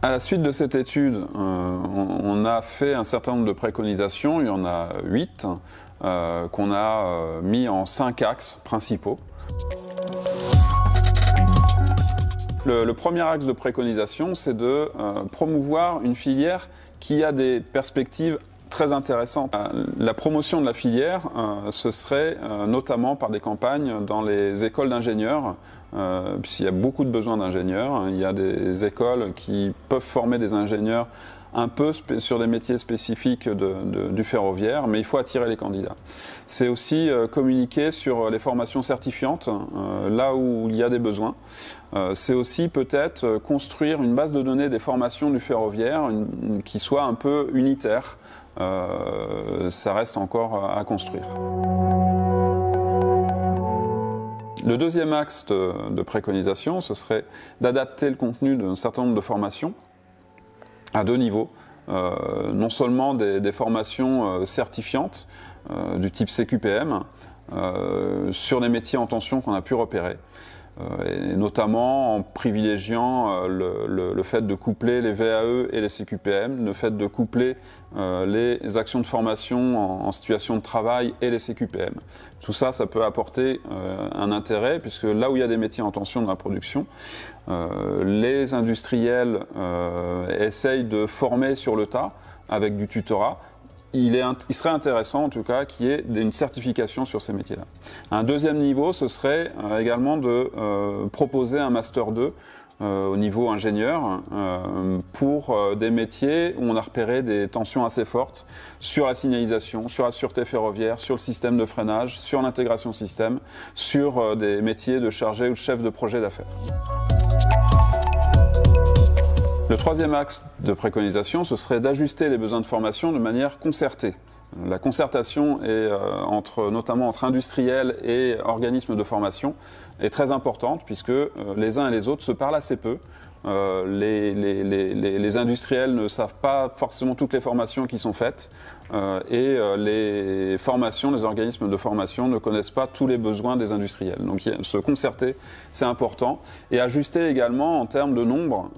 À la suite de cette étude, on a fait un certain nombre de préconisations, il y en a 8, qu'on a mis en 5 axes principaux. Le premier axe de préconisation, c'est de promouvoir une filière qui a des perspectives très intéressantes. La promotion de la filière, ce serait notamment par des campagnes dans les écoles d'ingénieurs, puisqu'il y a beaucoup de besoins d'ingénieurs. Il y a des écoles qui peuvent former des ingénieurs un peu sur des métiers spécifiques du ferroviaire, mais il faut attirer les candidats. C'est aussi communiquer sur les formations certifiantes, là où il y a des besoins. C'est aussi peut-être construire une base de données des formations du ferroviaire qui soit un peu unitaire. Ça reste encore à construire. Le deuxième axe de préconisation, ce serait d'adapter le contenu d'un certain nombre de formations à 2 niveaux. Non seulement des formations certifiantes du type CQPM sur les métiers en tension qu'on a pu repérer. Et notamment en privilégiant le fait de coupler les VAE et les CQPM, le fait de coupler les actions de formation en situation de travail et les CQPM. Tout ça, ça peut apporter un intérêt, puisque là où il y a des métiers en tension dans la production, les industriels essayent de former sur le tas avec du tutorat. Il serait intéressant en tout cas qu'il y ait une certification sur ces métiers-là. Un deuxième niveau, ce serait également de proposer un Master 2 au niveau ingénieur pour des métiers où on a repéré des tensions assez fortes sur la signalisation, sur la sûreté ferroviaire, sur le système de freinage, sur l'intégration système, sur des métiers de chargé ou de chef de projet d'affaires. Le troisième axe de préconisation, ce serait d'ajuster les besoins de formation de manière concertée. La concertation notamment entre industriels et organismes de formation est très importante, puisque les uns et les autres se parlent assez peu. Les industriels ne savent pas forcément toutes les formations qui sont faites et les organismes de formation ne connaissent pas tous les besoins des industriels. Donc se concerter, c'est important. Et ajuster également en termes de nombre,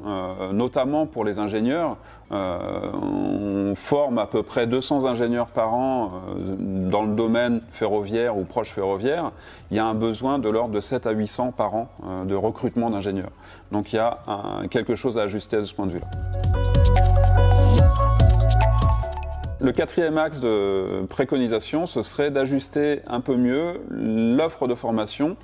notamment pour les ingénieurs. On forme à peu près 200 ingénieurs par an dans le domaine ferroviaire ou proche ferroviaire. Il y a un besoin de l'ordre de 7 à 800 par an de recrutement d'ingénieurs. Donc il y a quelque chose à ajuster de ce point de vue-là. Le quatrième axe de préconisation, ce serait d'ajuster un peu mieux l'offre de formation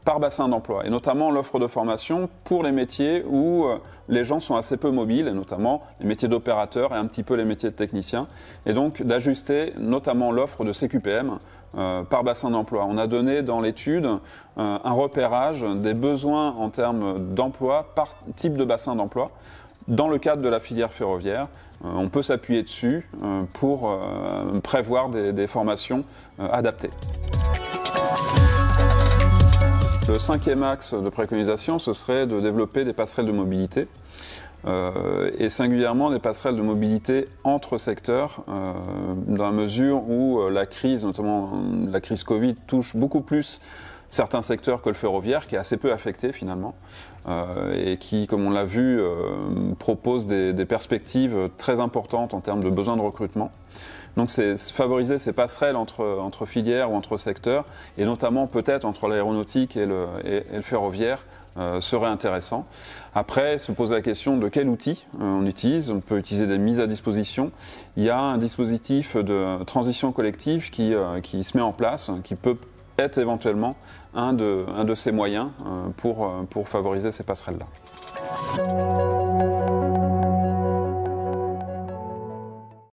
par bassin d'emploi, et notamment l'offre de formation pour les métiers où les gens sont assez peu mobiles, et notamment les métiers d'opérateurs et un petit peu les métiers de techniciens, et donc d'ajuster notamment l'offre de CQPM par bassin d'emploi. On a donné dans l'étude un repérage des besoins en termes d'emploi par type de bassin d'emploi dans le cadre de la filière ferroviaire. On peut s'appuyer dessus pour prévoir des formations adaptées. Le cinquième axe de préconisation, ce serait de développer des passerelles de mobilité, et singulièrement des passerelles de mobilité entre secteurs, dans la mesure où la crise, notamment la crise Covid, touche beaucoup plus certains secteurs que le ferroviaire, qui est assez peu affecté finalement, et qui, comme on l'a vu, propose des perspectives très importantes en termes de besoins de recrutement. Donc c'est favoriser ces passerelles entre filières ou entre secteurs, et notamment peut-être entre l'aéronautique et le ferroviaire, serait intéressant. Après, se poser la question de quel outil on utilise. On peut utiliser des mises à disposition. Il y a un dispositif de transition collective qui se met en place, qui peut être éventuellement un de ces moyens pour favoriser ces passerelles-là.